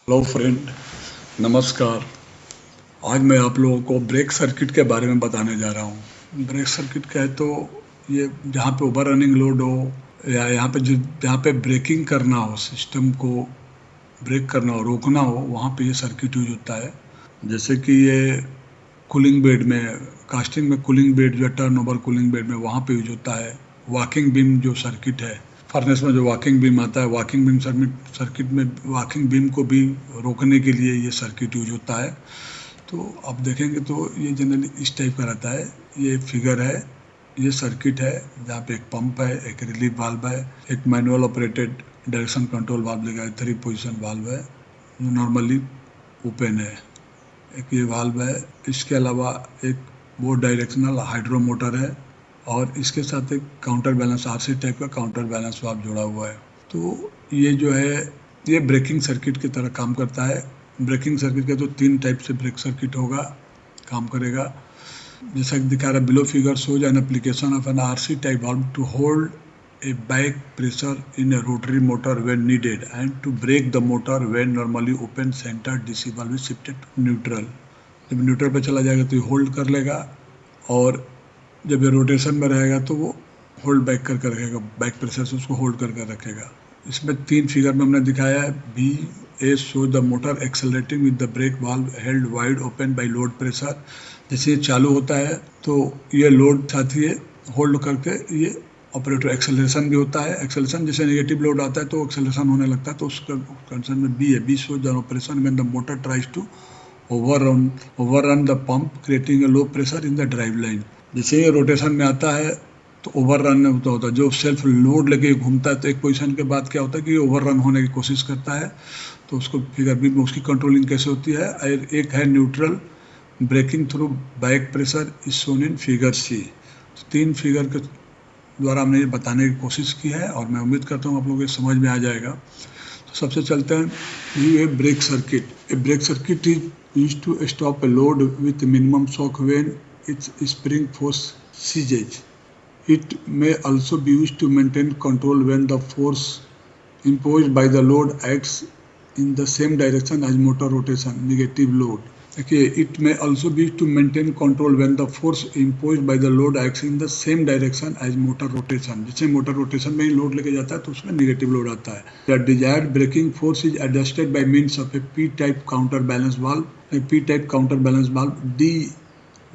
Hello friend, नमस्कार। आज मैं आप लोगों को ब्रेक सर्किट के बारे में बताने जा रहा हूँ। ब्रेक सर्किट क्या है, तो ये जहाँ पे ओवर रनिंग लोड हो या जहाँ पे ब्रेकिंग करना हो, सिस्टम को ब्रेक करना हो, रोकना हो, वहाँ पे ये सर्किट यूज होता है। जैसे कि ये कूलिंग बेड में, कास्टिंग में कूलिंग बेड जो टर्न ओवर कूलिंग बेड में, वहाँ पे यूज होता है। वॉकिंग बीम जो सर्किट है, फर्नेस में जो वॉकिंग बीम आता है, वॉकिंग बीम सर्किट में वॉकिंग बीम को भी रोकने के लिए ये सर्किट यूज होता है। तो आप देखेंगे तो ये जनरली इस टाइप का रहता है। ये फिगर है, ये सर्किट है जहाँ पे एक पंप है, एक रिलीफ वाल्व है, एक manual operated direction control valve लगा है, 3 पोजीशन वाल्व है जो नॉर्मली ओपन है। एक ये वाल्व है। इसके अलावा एक वो डायरेक्शनल हाइड्रो मोटर है और इसके साथ एक काउंटर बैलेंस आरसी टाइप का काउंटर बैलेंस वाल्व जुड़ा हुआ है। तो ये जो है, ये ब्रेकिंग सर्किट की तरह काम करता है। ब्रेकिंग सर्किट के तो 3 टाइप से ब्रेक सर्किट होगा, काम करेगा। जैसा कि दिखा रहा है, below figure shows an application of an RC type valve to hold a back pressure in a rotary motor when needed and to break the motor when normally open center DC valve is shifted to neutral। जब neutral पे चला जाएगा तो ये hold कर लेगा और जब ये रोटेशन में रहेगा तो वो होल्ड बैक करके रखेगा, बैक प्रेशर से उसको होल्ड करके रखेगा। इसमें 3 फिगर में हमने दिखाया है। B a show the motor accelerating with the brake valve held wide open by load pressure. जैसे ये चालू होता है तो ये लोड साथ ही होल्ड करके ये ऑपरेटर एक्सेलरेशन भी होता है। एक्सेलरेशन जैसे नेगेटिव लोड आता है तो एक्सेलरेशन होने लगता है, तो उसका कंसर्न में बी है। B show the operation when the motor tries to overrun the pump creating a low pressure in the drive line। जैसे ये रोटेशन में आता है तो ओवररन में होता है, जो सेल्फ लोड लेके घूमता है तो एक पोजीशन के बाद क्या होता है कि ओवररन होने की कोशिश करता है। तो उसको फिगर बी में उसकी कंट्रोलिंग कैसे होती है। एक है neutral breaking through back pressure is shown in figure C. तो 3 फिगर के द्वारा हमने ये बताने की कोशिश की है और मैं उम्मीद करता हूँ आप लोगों को समझ में आ जाएगा। तो सबसे चलते हैं ये brake circuit. A brake circuit is used to stop a load with minimum shock when its spring force ceases। It may also be used to maintain control when the force imposed by the load acts in the same direction as motor rotation, negative load। देखिए, it may also be used to maintain control when the force imposed by the load acts in the same direction as motor rotation। जैसे motor rotation में ही load लेके जाता है तो उसमें negative load आता है। The desired braking force is adjusted by means of a P-type counterbalance valve, a P-type counterbalance valve,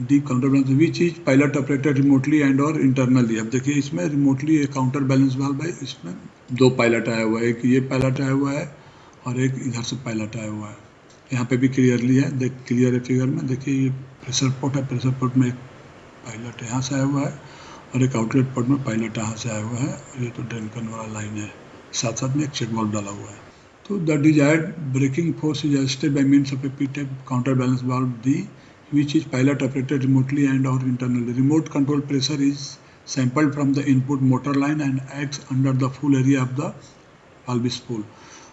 D counterbalance which is pilot operated remotely and or internally। अब देखिए, इसमें रिमोटली एक काउंटर बैलेंस वाल्व है, इसमें 2 pilot आया हुआ है, एक ये पायलट आया हुआ है और एक इधर से पायलट आया हुआ है। यहाँ पे भी क्लियरली है, क्लियर है फिगर में। देखिए, ये प्रेशर पोर्ट है, प्रेशर पोर्ट में एक पायलट यहाँ से आया हुआ है और एक आउटलेट पोर्ट में पायलट यहाँ से आया हुआ है और ये तो ड्रेन करने वाला लाइन है, साथ साथ में एक चेक वाल्व डाला हुआ है। तो the desired braking force is adjusted by means of a P type counter balance valve D which is pilot operated remotely and or internally। Remote control pressure is sampled from the input motor line and acts under the full area of the valve spool।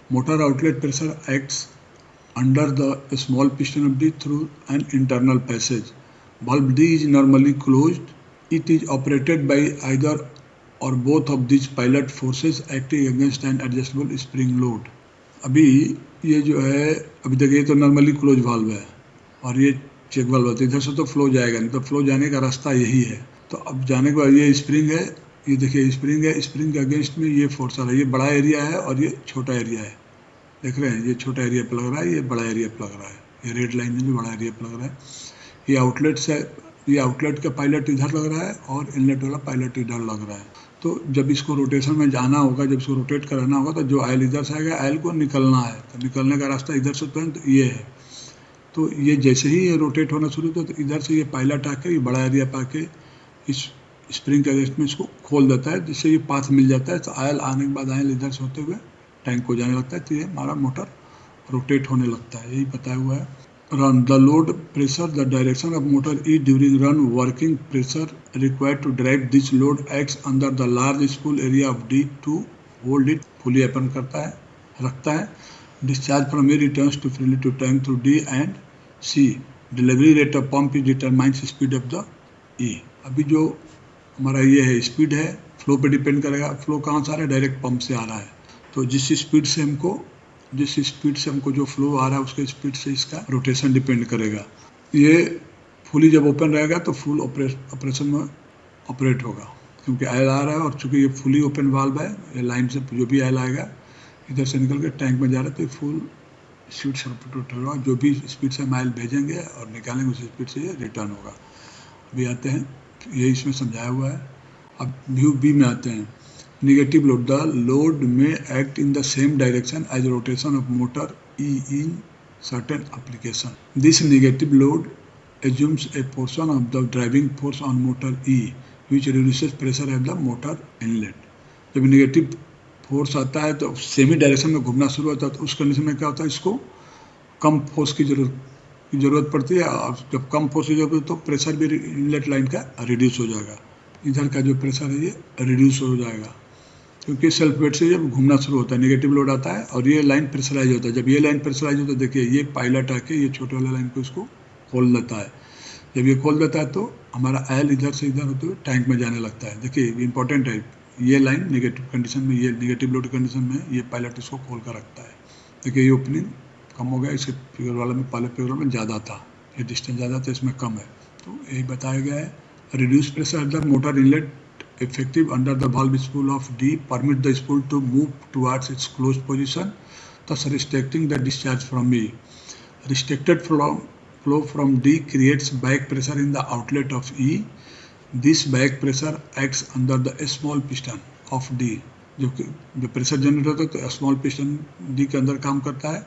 Motor outlet pressure acts under the small piston of D through an internal passage। Valve D is normally closed। It is operated by either or both of these pilot forces acting against an adjustable spring load। अभी ये जो है, अभी देखिए तो normally close valve है और ये चेक वाल्व होता है। इधर से तो फ्लो जाएगा नहीं, तो फ्लो जाने का रास्ता यही है। तो अब जाने के बाद ये स्प्रिंग है, ये देखिए स्प्रिंग है, स्प्रिंग के अगेंस्ट में ये फोर्स आ रहा है। ये बड़ा एरिया है और ये छोटा एरिया है, देख रहे हैं, ये छोटा एरिया पे लग रहा है, ये बड़ा एरिया पे लग रहा है। ये रेड लाइन में भी बड़ा एरिया पे लग रहा है। ये आउटलेट से, ये आउटलेट का पायलट इधर लग रहा है और इनलेट वाला पायलट इधर लग रहा है। तो जब इसको रोटेशन में जाना होगा, जब इसको रोटेट कराना होगा, तो जो आयल इधर से आएगा, आयल को निकलना है, तो निकलने का रास्ता इधर से तुरंत ये है। तो ये जैसे ही ये रोटेट होना शुरू होता है तो इधर से ये पायलट आके ये बड़ा एरिया पाके इस स्प्रिंग के अगेंस्ट में इसको खोल देता है, जिससे ये पाथ मिल जाता है। तो आयल आने के बाद आयल इधर से होते हुए टैंक को जाने लगता है, तो ये हमारा मोटर रोटेट होने लगता है, यही बताया हुआ है। Run the load pressure the direction of motor E during run working pressure required to drive this load acts under the large spool area of D to hold it fully open करता है, रखता है। Discharge from E returns to freely to tank through D and C. Delivery rate of pump is determines speed of the E. अभी जो हमारा ये है speed है, फ्लो पे डिपेंड करेगा। फ्लो कहाँ से आ रहा है, डायरेक्ट पंप से आ रहा है। तो जिस स्पीड से हमको जिस स्पीड से हमको जो फ्लो आ रहा है उसके स्पीड से इसका रोटेशन डिपेंड करेगा। ये फुली जब ओपन रहेगा तो फुल ऑपरेशन में ऑपरेट होगा, क्योंकि ऑयल आ रहा है और चूंकि ये फुली ओपन वाल्व है, ये लाइन से जो भी ऑयल आएगा इधर से निकल के टैंक में जा रहा है, तो ये फुल स्पीड से रोटेट होगा। जो भी स्पीड से हम ऑयल भेजेंगे और निकालेंगे उस स्पीड से ये रिटर्न होगा। अभी आते हैं, ये इसमें समझाया हुआ है। अब व्यू बी में आते हैं। Negative load, the load may act in the same direction as rotation of motor E in certain application. This negative load assumes a portion of the driving force on motor E, which reduces pressure at the motor inlet. जब negative force आता है तो semi direction में घूमना शुरू होता है, तो उस कंडीशन में क्या होता है, इसको कम फोर्स की जरूरत पड़ती है। और जब कम फोर्स की जरूरत तो प्रेशर भी इनलेट लाइन का रिड्यूस हो जाएगा। इधर का जो प्रेशर है ये रिड्यूस हो जाएगा, क्योंकि सेल्फ वेट से जब घूमना शुरू होता है नेगेटिव लोड आता है और ये लाइन प्रेशराइज होता है। जब ये लाइन प्रेशराइज होता है, देखिए ये पायलट आके ये छोटे वाले लाइन को इसको खोल देता है। जब ये खोल देता है तो हमारा ऑयल इधर से इधर होते हुए टैंक में जाने लगता है। देखिए इंपॉर्टेंट है, ये लाइन नेगेटिव कंडीशन में, ये नेगेटिव लोड कंडीशन में ये पायलट इसको खोल कर रखता है। देखिए ये ओपनिंग कम हो गया, इसके फिगर वाला में, पहले फिगर में ज़्यादा था, ये डिस्टेंस ज़्यादा था, इसमें कम है। तो यही बताया गया है। Reduce pressure at the motor inlet effective under the valve spool of D permit the spool to move towards its closed position, thus restricting the discharge from E. Restricted flow from D creates back pressure in the outlet of E. This back pressure acts under the small piston of D. जो pressure generate होता है तो small piston D के अंदर काम करता है।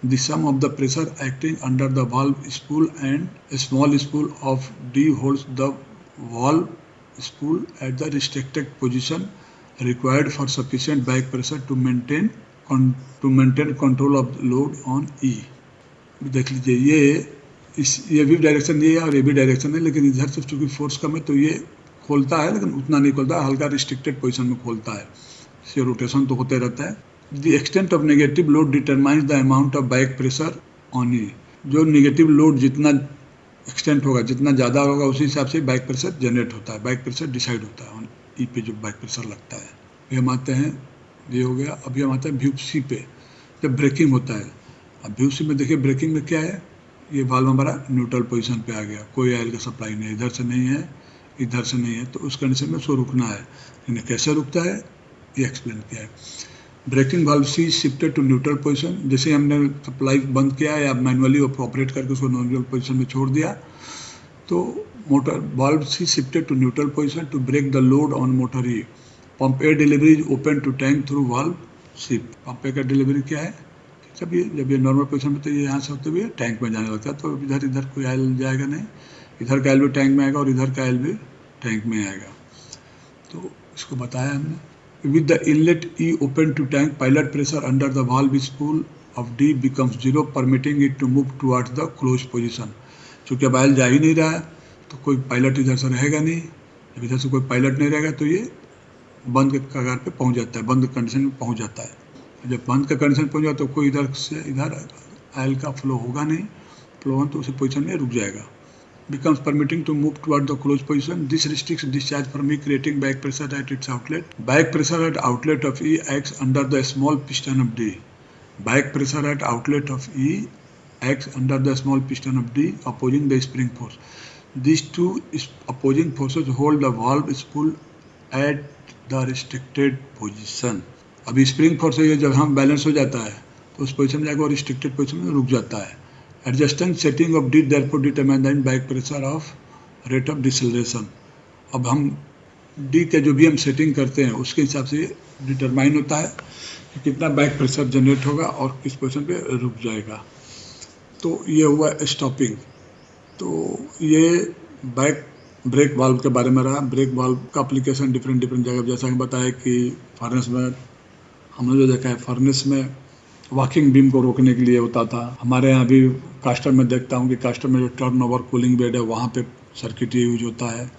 The sum of the pressure acting under the valve spool and small spool of D holds the valve spool at the restricted position required for sufficient back pressure to maintain control of the load on E. देख लीजिए ये भी direction ये है और ये भी direction है, लेकिन इधर से चूंकि फोर्स कम है तो ये खोलता है, लेकिन उतना नहीं खोलता, हल्का रिस्ट्रिक्टेड पोजीशन में खोलता है। इससे रोटेशन तो होते रहता है। The extent of negative load determines the amount of back pressure on E. जो नेगेटिव लोड जितना एक्सटेंट होगा, जितना ज़्यादा होगा, उसी हिसाब से बैक प्रेशर जनरेट होता है, बैक प्रेशर डिसाइड होता है ऑन ई पे जो बैक प्रेशर लगता है। ये हम आते हैं, ये हो गया। अभी हम आते हैं व्यू सी पे, जब ब्रेकिंग होता है। अब व्यू सी में देखिए ब्रेकिंग में क्या है, ये वाल्व हमारा न्यूट्रल पोजीशन पे आ गया, कोई ऑयल का सप्लाई नहीं, इधर से नहीं है, इधर से नहीं है, तो उस कंडीशन में उसको रुकना है। लेकिन कैसे रुकता है ये एक्सप्लेन किया है। Braking valve C shifted to neutral position, जैसे हमने सप्लाई बंद किया या मैनुअली ऑपरेट करके उसको न्यूट्रल पोजीशन में छोड़ दिया, तो motor valve C shifted to neutral position to break the load on motor E. Pump A delivery is open to tank through valve C. Pump A का डिलीवरी क्या है, जब ये नॉर्मल पोजीशन में, तो ये यहाँ से होते हुए टैंक में जाने लगता है, तो इधर कोई ऑयल जाएगा नहीं, इधर का ऑयल भी टैंक में आएगा और इधर का ऑयल भी टैंक में आएगा। तो इसको बताया हमने। With the inlet E open to tank, pilot pressure under the valve spool of D becomes 0, permitting it to move towards the closed position. चूँकि अब ऑयल जा ही नहीं रहा है तो कोई पायलट इधर से रहेगा नहीं। जब इधर से कोई पायलट नहीं रहेगा तो ये बंद के कगार पे पहुंच जाता है, बंद कंडीशन में पहुंच जाता है। जब बंद का कंडीशन पहुंच जाता है तो कोई इधर से इधर ऑयल का फ्लो होगा नहीं, फ्लो हो तो उसी पोजीशन में रुक जाएगा। Becomes permitting to move toward the closed position. This restricts discharge from E, creating back pressure at its outlet. Back pressure at outlet of E acts under the small piston of D. Back pressure at outlet of E acts under the small piston of D, opposing the spring force. These two opposing forces hold the valve spool at the restricted position. अभी spring force है, जब हम balance हो जाता है तो उस position में जाकर और रिस्ट्रिक्टेड पोजीशन में रुक जाता है। Adjusting setting of D therefore determine the back pressure of rate of deceleration. अब हम D के जो भी हम सेटिंग करते हैं उसके हिसाब से डिटरमाइन होता है कि कितना बैक प्रेशर जनरेट होगा और किस पोजीशन पे रुक जाएगा। तो ये हुआ स्टॉपिंग। तो ये बैक ब्रेक वाल्व के बारे में रहा। ब्रेक वाल्व का एप्लीकेशन डिफरेंट जगह, जैसा कि बताया कि फर्नेस में हमने जो देखा है, फर्नेस में वॉकिंग बीम को रोकने के लिए होता था। हमारे यहाँ भी कास्टर में देखता हूँ कि कास्टर में जो टर्न ओवर कूलिंग बेड है वहाँ पे सर्किट यूज होता है।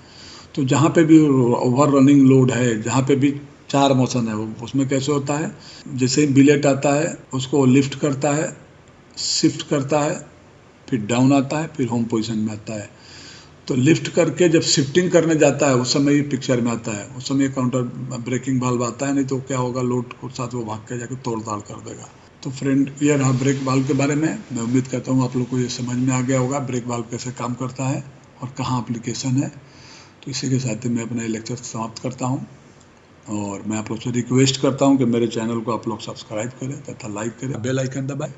तो जहाँ पे भी ओवर रनिंग लोड है, जहाँ पे भी 4 मोशन है, उसमें कैसे होता है, जैसे ही बिलेट आता है उसको लिफ्ट करता है, शिफ्ट करता है, फिर डाउन आता है, फिर होम पोजीशन में आता है। तो लिफ्ट करके जब शिफ्टिंग करने जाता है उस समय ये पिक्चर में आता है, उस समय काउंटर ब्रेकिंग वाल्व आता है, नहीं तो क्या होगा, लोड के साथ वो भाग के जाकर तोड़ ताड़ कर देगा। तो फ्रेंड, ये रहा ब्रेक वाल्व के बारे में। मैं उम्मीद करता हूँ आप लोग को ये समझ में आ गया होगा ब्रेक वाल्व कैसे काम करता है और कहाँ एप्लीकेशन है। तो इसी के साथ ही मैं अपना लेक्चर समाप्त करता हूँ और मैं आप लोग से रिक्वेस्ट करता हूँ कि मेरे चैनल को आप लोग सब्सक्राइब करें तथा लाइक करें, बेल आइकन दबाएं,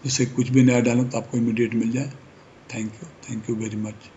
जिससे कुछ भी नया डालें तो आपको इमीडिएट मिल जाए। Thank you very much.